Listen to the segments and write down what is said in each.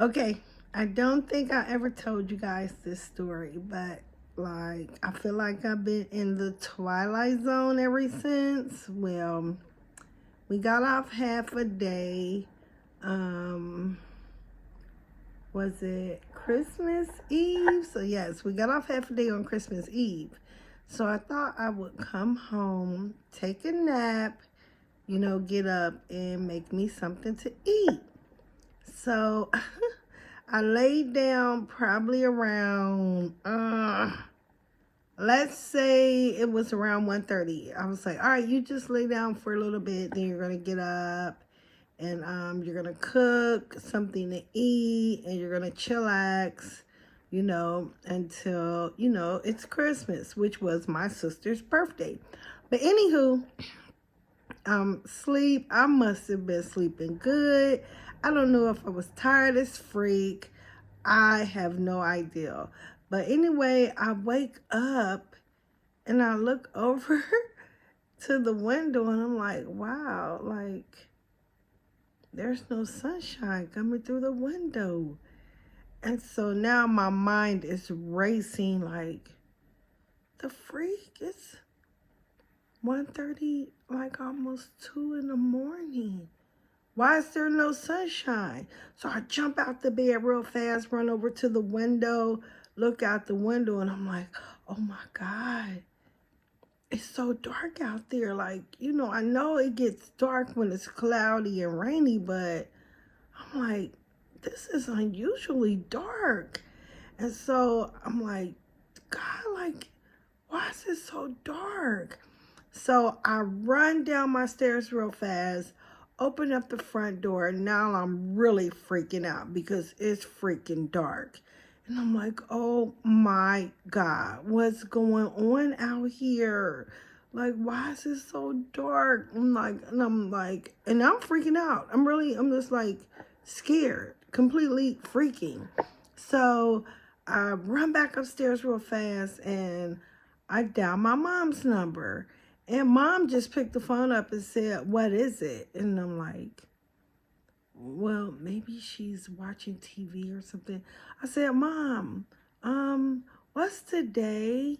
Okay, I don't think I ever told you guys this story, but like I feel like I've been in the twilight zone ever since. Well, we got off half a day. Um was it Christmas Eve? So yes, we got off half a day on Christmas Eve. So I thought I would come home, take a nap, get up and make me something to eat. So I laid down probably around let's say it was around 1:30. I was like, all right, you just lay down for a little bit, then you're gonna get up and you're gonna cook something to eat and you're gonna chillax, until it's Christmas, which was my sister's birthday. But anywho, sleep. I must have been sleeping good. I don't know if I was tired as freak. I have no idea. But anyway, I wake up and I look over to the window and I'm like, wow, like there's no sunshine coming through the window. And so now my mind is racing like the freak. It's 1:30, like almost 2 in the morning. Why is there no sunshine? So I jump out the bed real fast, run over to the window, look out the window, and I'm like, oh my God, it's so dark out there. Like, I know it gets dark when it's cloudy and rainy, but I'm like, this is unusually dark. And so I'm like, God, like, why is it so dark? So I run down my stairs real fast, open up the front door. Now I'm really freaking out because it's freaking dark. And I'm like, oh my God, what's going on out here? Like, why is it so dark? I'm freaking out. I'm just like scared, completely freaking. So I run back upstairs real fast and I dial my mom's number. And mom just picked the phone up and said, what is it? And I'm like, well, maybe she's watching TV or something. I said, Mom, what's today?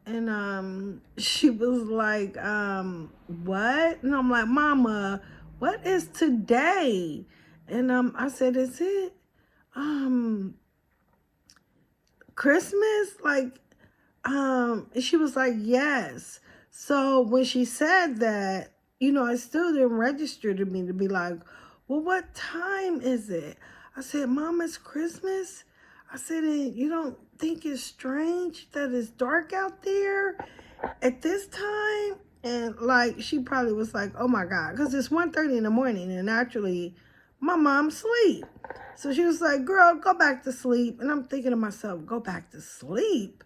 And she was like, what? And I'm like, Mama, what is today? And I said, is it Christmas? Like, and she was like, yes. So when she said that, it still didn't register to me to be like, well, what time is it? I said, Mom, it's Christmas. I said, and you don't think it's strange that it's dark out there at this time? And like, she probably was like, oh my God, because it's 1:30 in the morning and naturally my mom's asleep. So she was like, girl, go back to sleep. And I'm thinking to myself, go back to sleep?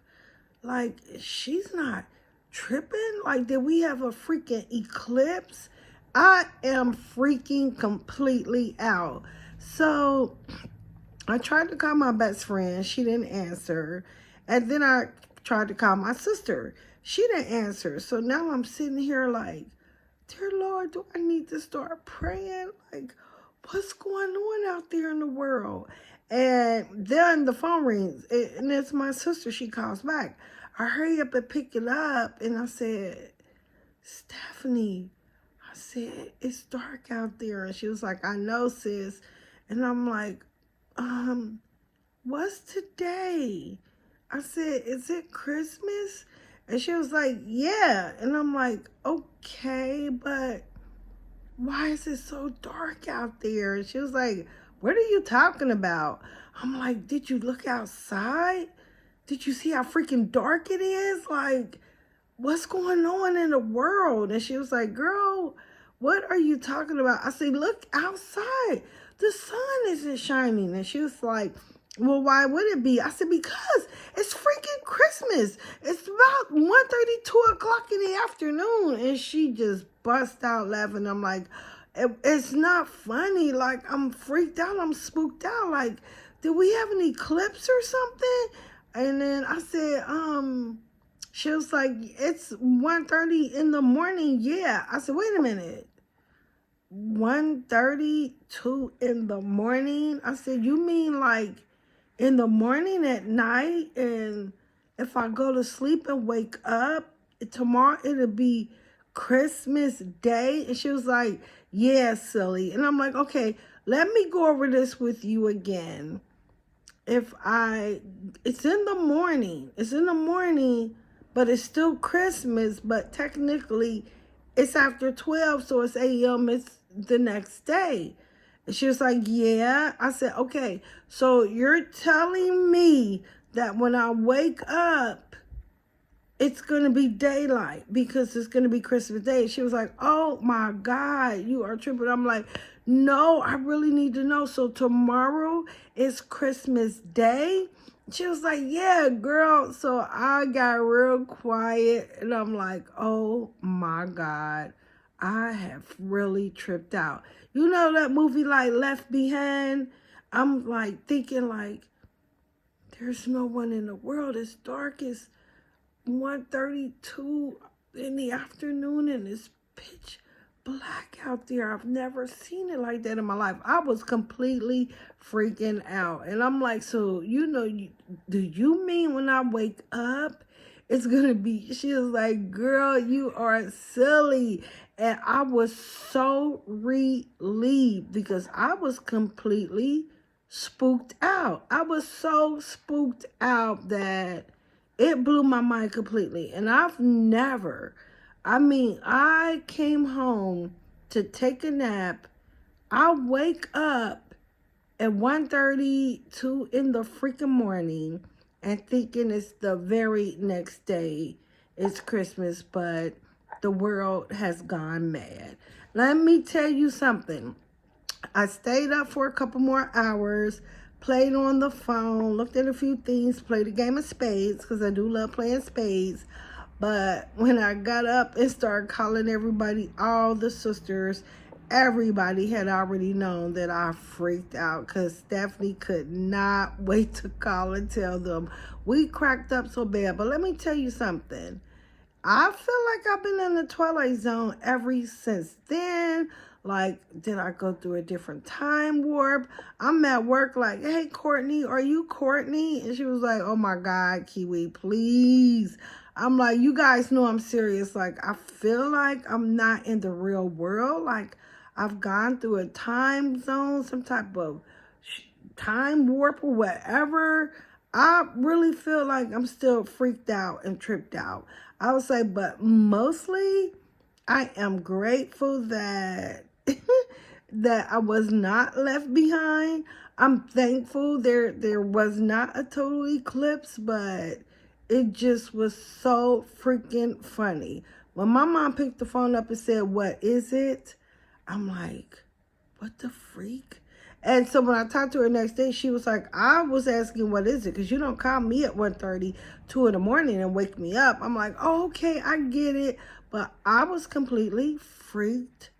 Like, she's not tripping? Like, did we have a freaking eclipse? I am freaking completely out. So I tried to call my best friend. She didn't answer. And then I tried to call my sister. She didn't answer. So now I'm sitting here like, dear Lord, do I need to start praying? Like, what's going on out there in the world? And then the phone rings, and it's my sister. She calls back. I hurry up and pick it up, and I said, Stephanie, I said, it's dark out there. And she was like, I know, sis. And I'm like, what's today? I said, is it Christmas? And she was like, yeah. And I'm like, okay, but why is it so dark out there? And she was like, what are you talking about? I'm like, did you look outside? Did you see how freaking dark it is? Like, what's going on in the world? And she was like, girl, what are you talking about? I said, look outside. The sun isn't shining. And she was like, well, why would it be? I said, because it's freaking Christmas. It's about 1:30, 2 o'clock in the afternoon. And she just bust out laughing. I'm like, it's not funny. Like, I'm freaked out. I'm spooked out. Like, did we have an eclipse or something? And then I said, she was like, it's 1:30 in the morning. Yeah. I said, wait a minute. 1:30, 2 in the morning. I said, you mean like in the morning at night? And if I go to sleep and wake up, tomorrow it'll be Christmas Day? And she was like, yeah, silly. And I'm like, okay, let me go over this with you again. It's in the morning, but it's still Christmas, but technically it's after 12, so it's a.m., it's the next day. And she was like, yeah. I said, okay, so you're telling me that when I wake up, it's going to be daylight because it's going to be Christmas Day. She was like, oh my God, you are tripping. I'm like, no, I really need to know. So tomorrow is Christmas Day? She was like, yeah, girl. So I got real quiet and I'm like, oh my God, I have really tripped out. You know that movie like Left Behind? I'm like thinking like, there's no one in the world as dark as 1:32 in the afternoon and it's pitch black out there. I've never seen it like that in my life. I was completely freaking out. And I'm like, so, do you mean when I wake up, it's going to be, she was like, girl, you are silly. And I was so relieved because I was completely spooked out. I was so spooked out that it blew my mind completely. And I came home to take a nap. I wake up at 1:32 in the freaking morning and thinking it's the very next day. It's Christmas, but the world has gone mad. Let me tell you something. I stayed up for a couple more hours, played on the phone, looked at a few things, played a game of spades because I do love playing spades. But when I got up and started calling everybody, all the sisters, everybody had already known that I freaked out because Stephanie could not wait to call and tell them. We cracked up so bad. But let me tell you something. I feel like I've been in the Twilight Zone ever since then. Like, did I go through a different time warp? I'm at work like, hey, Courtney, are you Courtney? And she was like, oh my God, Kiwi, please. I'm like, you guys know I'm serious. Like, I feel like I'm not in the real world. Like, I've gone through a time zone, some type of time warp or whatever. I really feel like I'm still freaked out and tripped out. I would say, but mostly I am grateful that that I was not left behind. I'm thankful there was not a total eclipse, but it just was so freaking funny. When my mom picked the phone up and said, what is it? I'm like, what the freak? And so when I talked to her next day, she was like, I was asking, what is it? Because you don't call me at 1:30, 2 in the morning and wake me up. I'm like, oh, okay, I get it. But I was completely freaked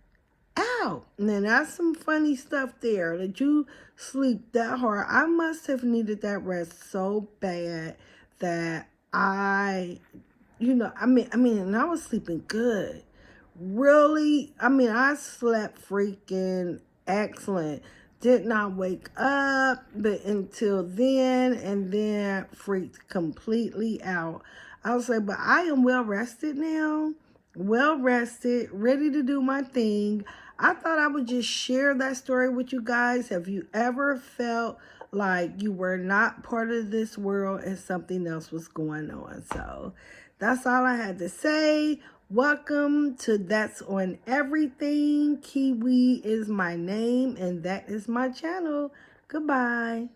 out. And then that's some funny stuff there that you sleep that hard. I must have needed that rest so bad that and I was sleeping good. Really, I slept freaking excellent. Did not wake up but until then, and then freaked completely out. I was like, but I am well rested now. Well rested, ready to do my thing. I thought I would just share that story with you guys. Have you ever felt like you were not part of this world and something else was going on? So that's all I had to say. Welcome to That's on Everything. Kiwi is my name and that is my channel. Goodbye.